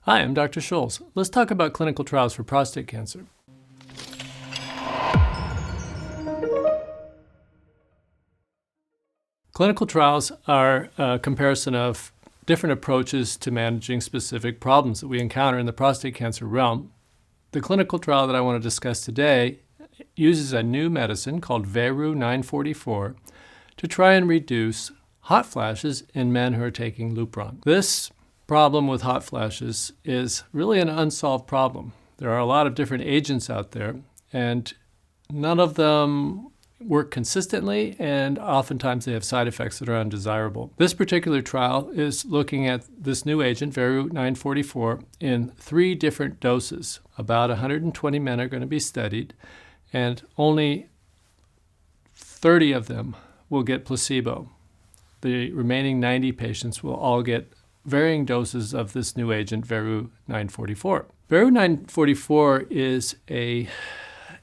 Hi, I'm Dr. Scholz. Let's talk about clinical trials for prostate cancer. Clinical trials are a comparison of different approaches to managing specific problems that we encounter in the prostate cancer realm. The clinical trial that I want to discuss today uses a new medicine called VERU-944 to try and reduce hot flashes in men who are taking Lupron. This problem with hot flashes is really an unsolved problem. There are a lot of different agents out there, and none of them work consistently, and oftentimes they have side effects that are undesirable. This particular trial is looking at this new agent, VERU-944, in 3 different doses. About 120 men are going to be studied, and only 30 of them will get placebo. The remaining 90 patients will all get varying doses of this new agent, VERU-944. VERU-944 is a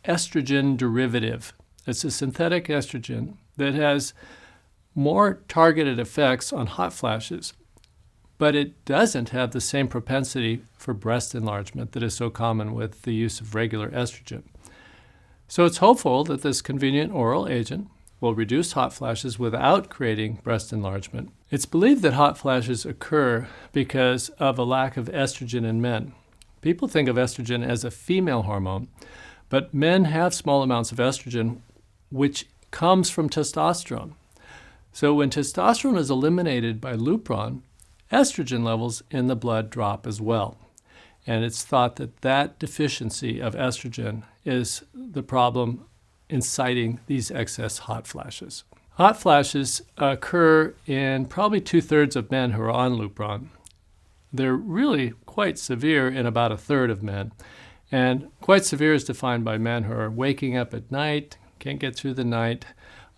estrogen derivative. It's a synthetic estrogen that has more targeted effects on hot flashes, but it doesn't have the same propensity for breast enlargement that is so common with the use of regular estrogen. So it's hopeful that this convenient oral agent will reduce hot flashes without creating breast enlargement. It's believed that hot flashes occur because of a lack of estrogen in men. People think of estrogen as a female hormone, but men have small amounts of estrogen, which comes from testosterone. So when testosterone is eliminated by Lupron, estrogen levels in the blood drop as well. And it's thought that that deficiency of estrogen is the problem inciting these excess hot flashes. Hot flashes occur in probably 2/3 of men who are on Lupron. They're really quite severe in about 1/3 of men. And quite severe is defined by men who are waking up at night, can't get through the night,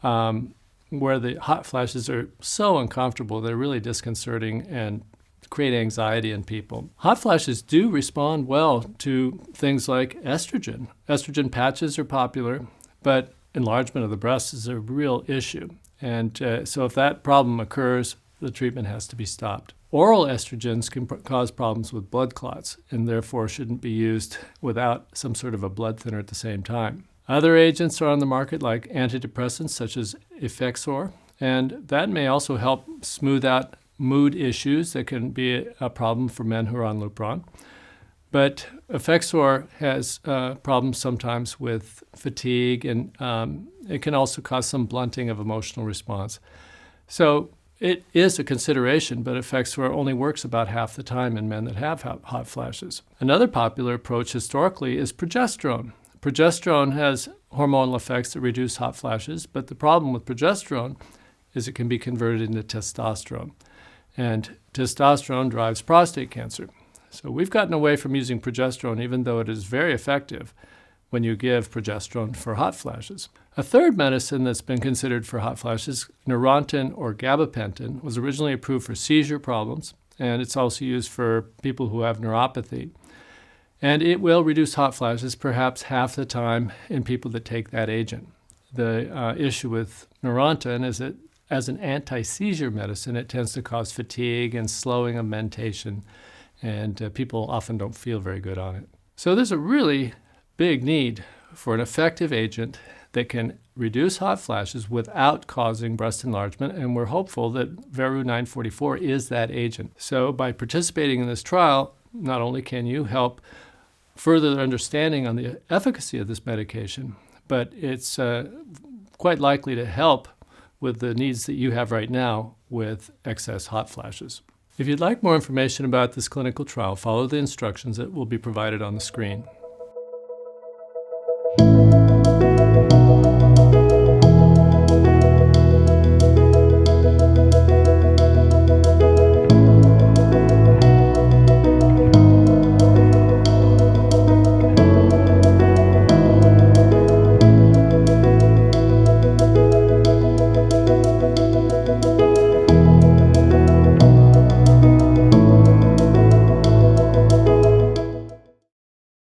where the hot flashes are so uncomfortable, they're really disconcerting and create anxiety in people. Hot flashes do respond well to things like estrogen. Estrogen patches are popular, but enlargement of the breast is a real issue. And so if that problem occurs, the treatment has to be stopped. Oral estrogens can cause problems with blood clots and therefore shouldn't be used without some sort of a blood thinner at the same time. Other agents are on the market like anti-depressants such as Effexor, and that may also help smooth out mood issues that can be a problem for men who are on Lupron. But Effexor has problems sometimes with fatigue, and it can also cause some blunting of emotional response. So it is a consideration, but Effexor only works about half the time in men that have hot flashes. Another popular approach historically is progesterone. Progesterone has hormonal effects that reduce hot flashes, but the problem with progesterone is it can be converted into testosterone. And testosterone drives prostate cancer. So we've gotten away from using progesterone, even though it is very effective when you give progesterone for hot flashes. A third medicine that's been considered for hot flashes, Neurontin or gabapentin, was originally approved for seizure problems, and it's also used for people who have neuropathy. And it will reduce hot flashes perhaps half the time in people that take that agent. The issue with Neurontin is that as an anti-seizure medicine, it tends to cause fatigue and slowing of mentation, and people often don't feel very good on it. So there's a really big need for an effective agent that can reduce hot flashes without causing breast enlargement, and we're hopeful that VERU-944 is that agent. So by participating in this trial, not only can you help further the understanding on the efficacy of this medication, but it's quite likely to help with the needs that you have right now with excess hot flashes. If you'd like more information about this clinical trial, follow the instructions that will be provided on the screen.